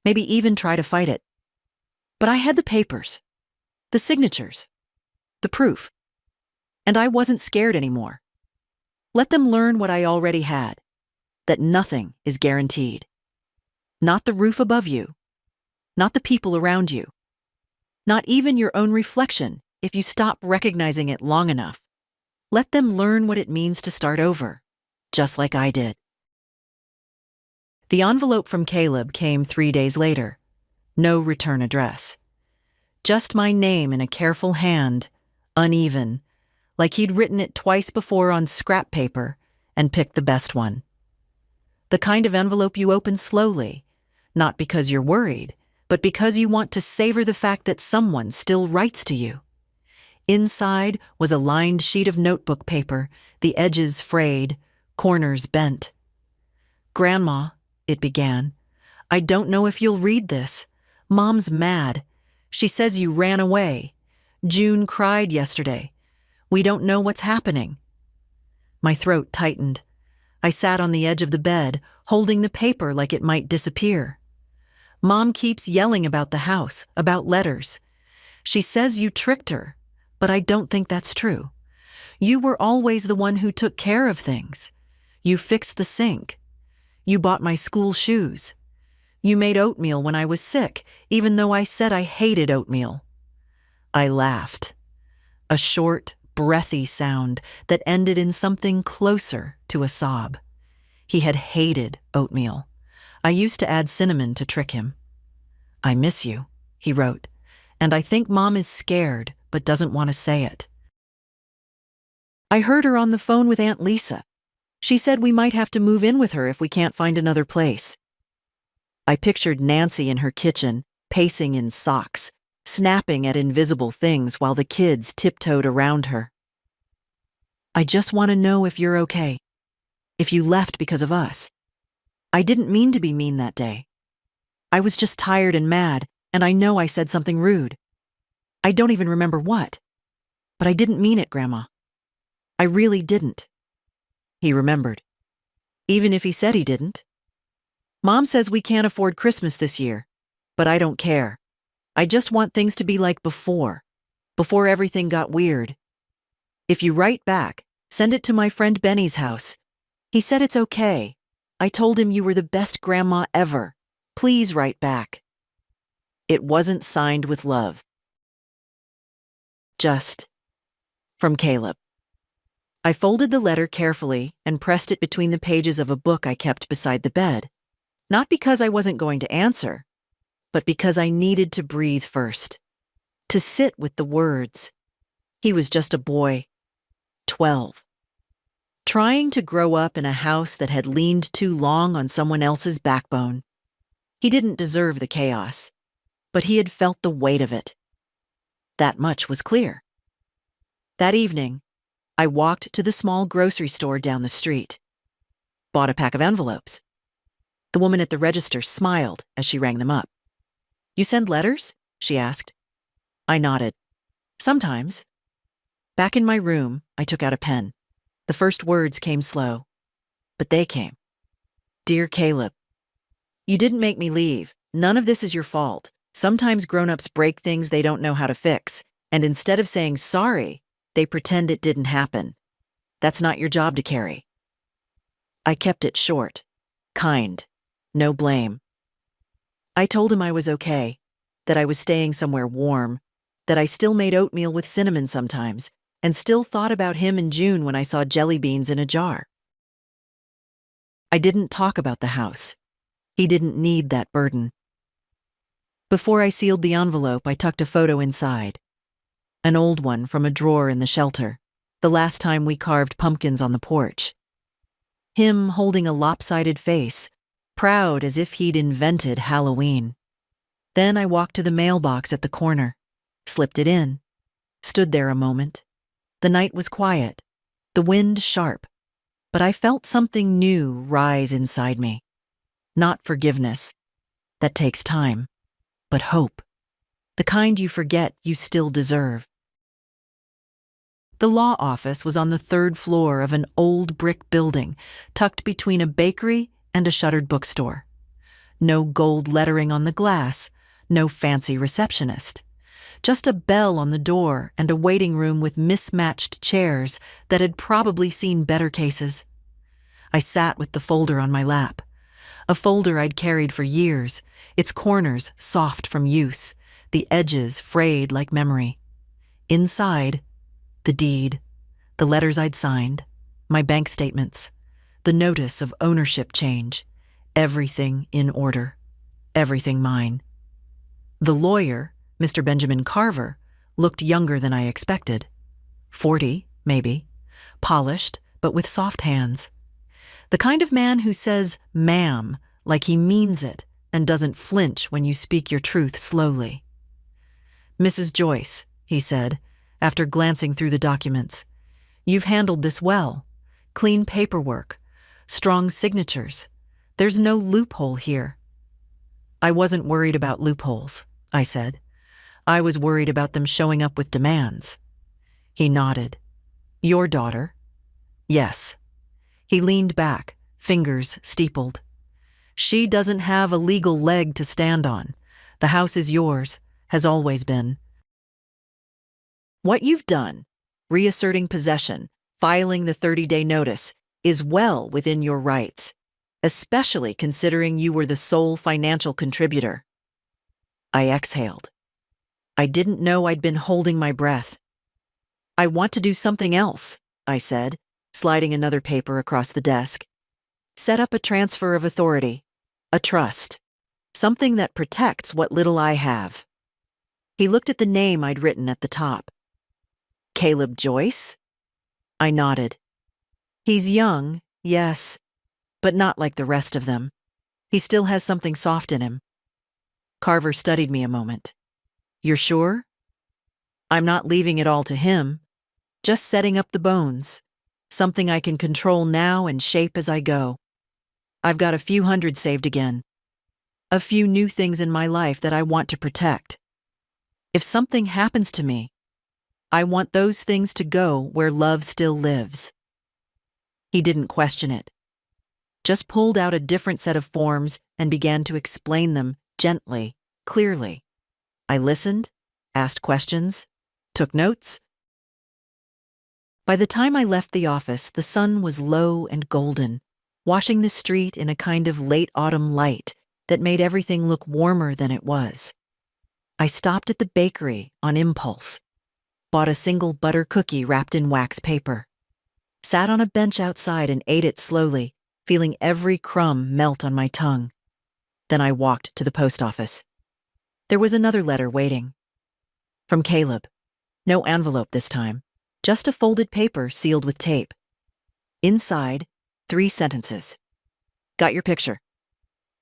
Maybe even try to fight it. But I had the papers, the signatures, the proof. And I wasn't scared anymore. Let them learn what I already had, that nothing is guaranteed. Not the roof above you, not the people around you, not even your own reflection if you stop recognizing it long enough. Let them learn what it means to start over, just like I did. The envelope from Caleb came 3 days later. No return address. Just my name in a careful hand, uneven, like he'd written it twice before on scrap paper and picked the best one. The kind of envelope you open slowly, not because you're worried, but because you want to savor the fact that someone still writes to you. Inside was a lined sheet of notebook paper, the edges frayed, corners bent. "Grandma," it began, "I don't know if you'll read this. Mom's mad. She says you ran away. June cried yesterday. We don't know what's happening." My throat tightened. I sat on the edge of the bed, holding the paper like it might disappear. Mom keeps yelling about the house, about letters. She says you tricked her, but I don't think that's true. You were always the one who took care of things. You fixed the sink. You bought my school shoes. You made oatmeal when I was sick, even though I said I hated oatmeal. I laughed. A short, breathy sound that ended in something closer to a sob. He had hated oatmeal. I used to add cinnamon to trick him. "I miss you," he wrote, "and I think Mom is scared but doesn't want to say it." I heard her on the phone with Aunt Lisa. She said we might have to move in with her if we can't find another place. I pictured Nancy in her kitchen, pacing in socks, snapping at invisible things while the kids tiptoed around her. "I just want to know if you're okay. If you left because of us. I didn't mean to be mean that day. I was just tired and mad, and I know I said something rude. I don't even remember what. But I didn't mean it, Grandma. I really didn't." He remembered. Even if he said he didn't. "Mom says we can't afford Christmas this year, but I don't care. I just want things to be like before everything got weird. If you write back, send it to my friend Benny's house. He said it's okay. I told him you were the best grandma ever. Please write back." It wasn't signed with love. Just from Caleb. I folded the letter carefully and pressed it between the pages of a book I kept beside the bed. Not because I wasn't going to answer, but because I needed to breathe first. To sit with the words. He was just a boy, 12. Trying to grow up in a house that had leaned too long on someone else's backbone. He didn't deserve the chaos, but he had felt the weight of it. That much was clear. That evening, I walked to the small grocery store down the street. Bought a pack of envelopes. The woman at the register smiled as she rang them up. "You send letters?" she asked. I nodded. "Sometimes." Back in my room, I took out a pen. The first words came slow, but they came. "Dear Caleb, you didn't make me leave. None of this is your fault. Sometimes grown-ups break things they don't know how to fix, and instead of saying sorry, they pretend it didn't happen. That's not your job to carry." I kept it short, Kind. No blame. I told him I was okay, that I was staying somewhere warm, that I still made oatmeal with cinnamon sometimes, and still thought about him in June when I saw jelly beans in a jar. I didn't talk about the house. He didn't need that burden. Before I sealed the envelope, I tucked a photo inside. An old one from a drawer in the shelter, the last time we carved pumpkins on the porch. Him holding a lopsided face, proud as if he'd invented Halloween. Then I walked to the mailbox at the corner, slipped it in, stood there a moment. The night was quiet, the wind sharp, but I felt something new rise inside me. Not forgiveness. That takes time. But hope. The kind you forget you still deserve. The law office was on the third floor of an old brick building, tucked between a bakery and a shuttered bookstore. No gold lettering on the glass, no fancy receptionist. Just a bell on the door and a waiting room with mismatched chairs that had probably seen better cases. I sat with the folder on my lap. A folder I'd carried for years, its corners soft from use, the edges frayed like memory. Inside, the deed, the letters I'd signed, my bank statements, the notice of ownership change, everything in order, everything mine. The lawyer, Mr. Benjamin Carver, looked younger than I expected. 40, maybe, polished, but with soft hands. The kind of man who says, "ma'am," like he means it and doesn't flinch when you speak your truth slowly. "Mrs. Joyce," he said, after glancing through the documents, "you've handled this well. Clean paperwork, strong signatures. There's no loophole here." "I wasn't worried about loopholes," I said. "I was worried about them showing up with demands." He nodded. "Your daughter?" "Yes." He leaned back, fingers steepled. "She doesn't have a legal leg to stand on. The house is yours, has always been. What you've done, reasserting possession, filing the 30-day notice, is well within your rights, especially considering you were the sole financial contributor." I exhaled. I didn't know I'd been holding my breath. "I want to do something else," I said, sliding another paper across the desk. "Set up a transfer of authority, a trust, something that protects what little I have." He looked at the name I'd written at the top. "Caleb Joyce?" I nodded. "He's young, yes, but not like the rest of them. He still has something soft in him." Carver studied me a moment. "You're sure?" "I'm not leaving it all to him, just setting up the bones. Something I can control now and shape as I go. I've got a few hundred saved again. A few new things in my life that I want to protect. If something happens to me, I want those things to go where love still lives." He didn't question it. Just pulled out a different set of forms and began to explain them gently, clearly. I listened, asked questions, took notes. By the time I left the office, the sun was low and golden, washing the street in a kind of late autumn light that made everything look warmer than it was. I stopped at the bakery on impulse, bought a single butter cookie wrapped in wax paper, sat on a bench outside and ate it slowly, feeling every crumb melt on my tongue. Then I walked to the post office. There was another letter waiting. From Caleb. No envelope this time. Just a folded paper sealed with tape. Inside, 3 sentences. "Got your picture.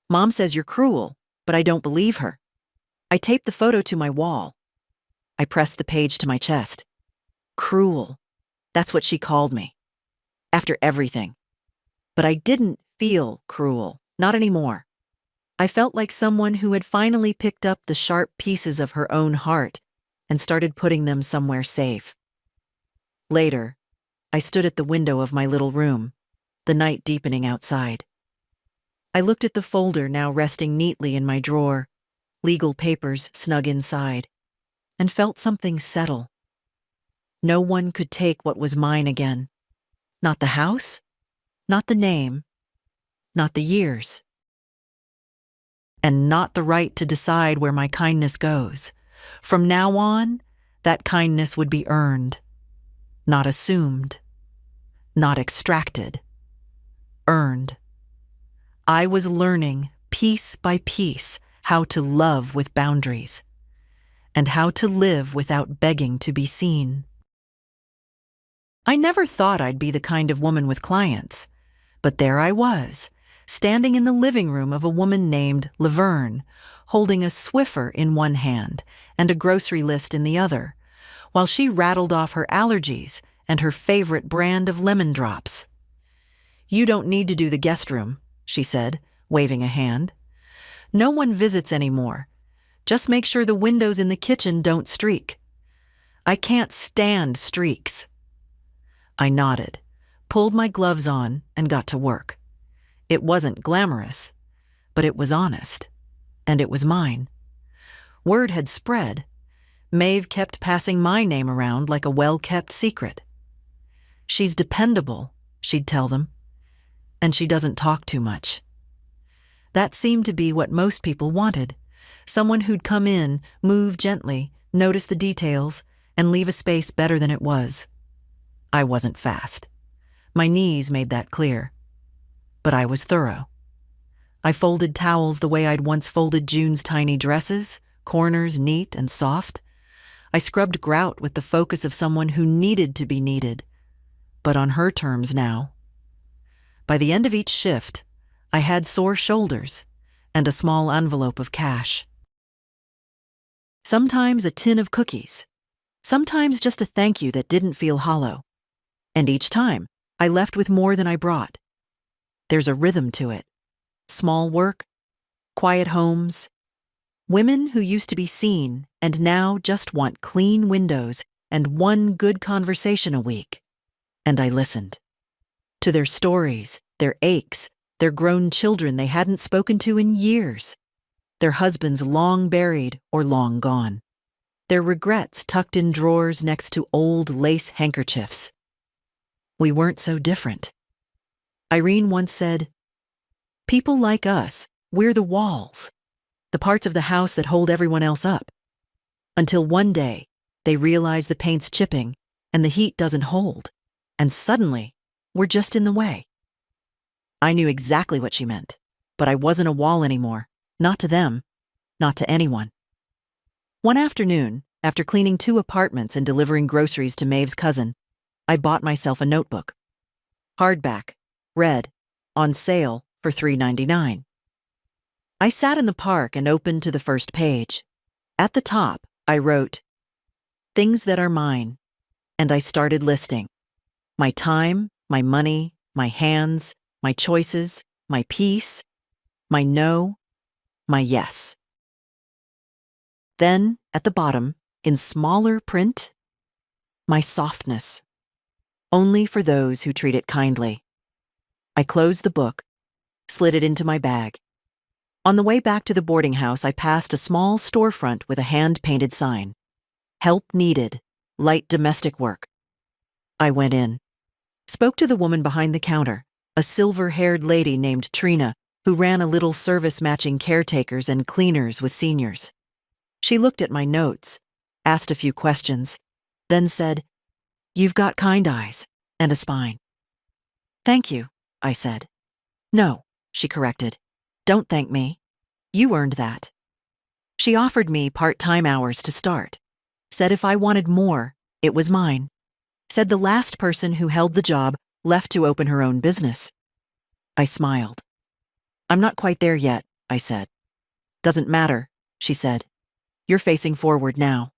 Mom says you're cruel, but I don't believe her. I taped the photo to my wall." I pressed the page to my chest. Cruel. That's what she called me. After everything. But I didn't feel cruel. Not anymore. I felt like someone who had finally picked up the sharp pieces of her own heart and started putting them somewhere safe. Later, I stood at the window of my little room, the night deepening outside. I looked at the folder now resting neatly in my drawer, legal papers snug inside, and felt something settle. No one could take what was mine again. Not the house, not the name, not the years. And not the right to decide where my kindness goes. From now on, that kindness would be earned, not assumed, not extracted, earned. I was learning, piece by piece, how to love with boundaries, and how to live without begging to be seen. I never thought I'd be the kind of woman with clients, but there I was, standing in the living room of a woman named Laverne, holding a Swiffer in one hand and a grocery list in the other, while she rattled off her allergies and her favorite brand of lemon drops. "You don't need to do the guest room," she said, waving a hand. "No one visits anymore. Just make sure the windows in the kitchen don't streak. I can't stand streaks." I nodded, pulled my gloves on, and got to work. It wasn't glamorous, but it was honest, and it was mine. Word had spread. Maeve kept passing my name around like a well-kept secret. "She's dependable," she'd tell them, "and she doesn't talk too much." That seemed to be what most people wanted. Someone who'd come in, move gently, notice the details, and leave a space better than it was. I wasn't fast. My knees made that clear. But I was thorough. I folded towels the way I'd once folded June's tiny dresses, corners neat and soft. I scrubbed grout with the focus of someone who needed to be needed, but on her terms now. By the end of each shift, I had sore shoulders and a small envelope of cash. Sometimes a tin of cookies, sometimes just a thank you that didn't feel hollow. And each time, I left with more than I brought. There's a rhythm to it. Small work, quiet homes, women who used to be seen and now just want clean windows and one good conversation a week. And I listened. To their stories, their aches, their grown children they hadn't spoken to in years, their husbands long buried or long gone, their regrets tucked in drawers next to old lace handkerchiefs. We weren't so different. Irene once said, "People like us, we're the walls, the parts of the house that hold everyone else up." Until one day, they realize the paint's chipping and the heat doesn't hold, and suddenly, we're just in the way. I knew exactly what she meant, but I wasn't a wall anymore, not to them, not to anyone. One afternoon, after cleaning 2 apartments and delivering groceries to Maeve's cousin, I bought myself a notebook. Hardback, red, on sale for $3.99. I sat in the park and opened to the first page. At the top, I wrote, "Things that are mine," and I started listing. My time, my money, my hands, my choices, my peace, my no, my yes. Then, at the bottom, in smaller print, my softness. Only for those who treat it kindly. I closed the book, slid it into my bag. On the way back to the boarding house, I passed a small storefront with a hand-painted sign. "Help needed, light domestic work." I went in, spoke to the woman behind the counter, a silver-haired lady named Trina, who ran a little service matching caretakers and cleaners with seniors. She looked at my notes, asked a few questions, then said, "You've got kind eyes and a spine." "Thank you," I said. "No," she corrected. "Don't thank me. You earned that." She offered me part-time hours to start. Said if I wanted more, it was mine. Said the last person who held the job left to open her own business. I smiled. "I'm not quite there yet," I said. "Doesn't matter," she said. "You're facing forward now."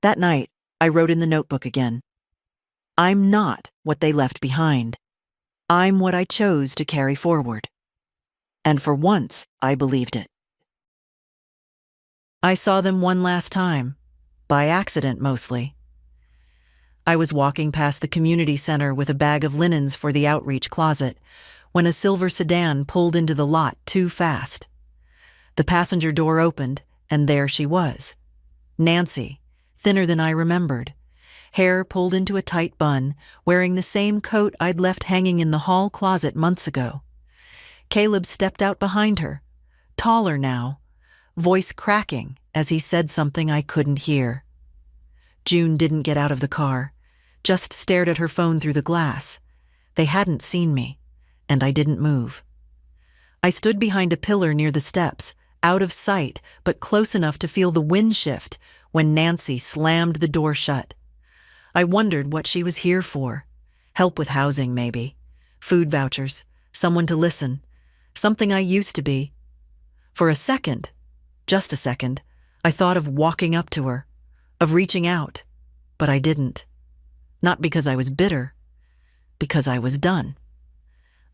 That night, I wrote in the notebook again. I'm not what they left behind. I'm what I chose to carry forward. And for once, I believed it. I saw them one last time, by accident mostly. I was walking past the community center with a bag of linens for the outreach closet when a silver sedan pulled into the lot too fast. The passenger door opened, and there she was. Nancy, thinner than I remembered, hair pulled into a tight bun, wearing the same coat I'd left hanging in the hall closet months ago. Caleb stepped out behind her, taller now, voice cracking as he said something I couldn't hear. June didn't get out of the car, just stared at her phone through the glass. They hadn't seen me, and I didn't move. I stood behind a pillar near the steps, out of sight but close enough to feel the wind shift when Nancy slammed the door shut. I wondered what she was here for. Help with housing, maybe. Food vouchers. Someone to listen. Something I used to be. For a second, just a second, I thought of walking up to her, of reaching out, but I didn't. Not because I was bitter, because I was done.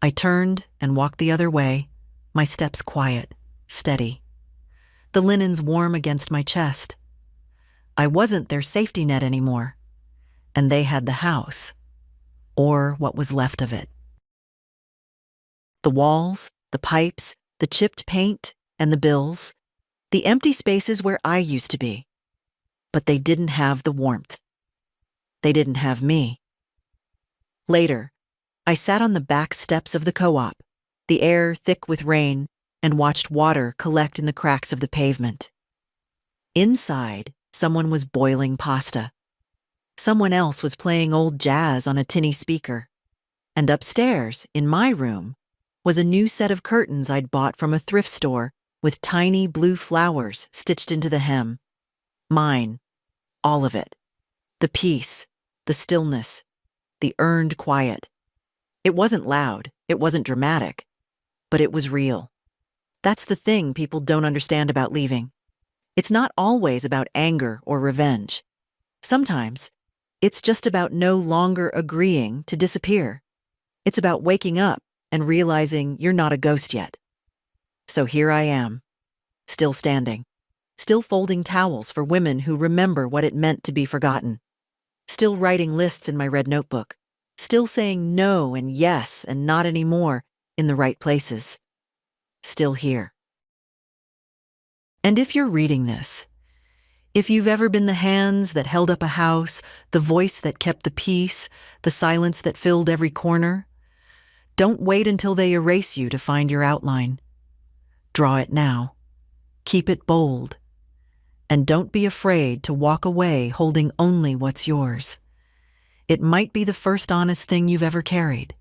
I turned and walked the other way, my steps quiet, steady. The linens warm against my chest. I wasn't their safety net anymore, and they had the house, or what was left of it. The walls, the pipes, the chipped paint, and the bills, the empty spaces where I used to be. But they didn't have the warmth. They didn't have me. Later, I sat on the back steps of the co-op, the air thick with rain, and watched water collect in the cracks of the pavement. Inside, someone was boiling pasta. Someone else was playing old jazz on a tinny speaker. And upstairs, in my room, was a new set of curtains I'd bought from a thrift store with tiny blue flowers stitched into the hem. Mine, all of it. The peace, the stillness, the earned quiet. It wasn't loud, it wasn't dramatic, but it was real. That's the thing people don't understand about leaving. It's not always about anger or revenge. Sometimes, it's just about no longer agreeing to disappear. It's about waking up and realizing you're not a ghost yet. So here I am, still standing, still folding towels for women who remember what it meant to be forgotten, still writing lists in my red notebook, still saying no and yes and not anymore in the right places, still here. And if you're reading this, if you've ever been the hands that held up a house, the voice that kept the peace, the silence that filled every corner, don't wait until they erase you to find your outline. Draw it now. Keep it bold. And don't be afraid to walk away holding only what's yours. It might be the first honest thing you've ever carried.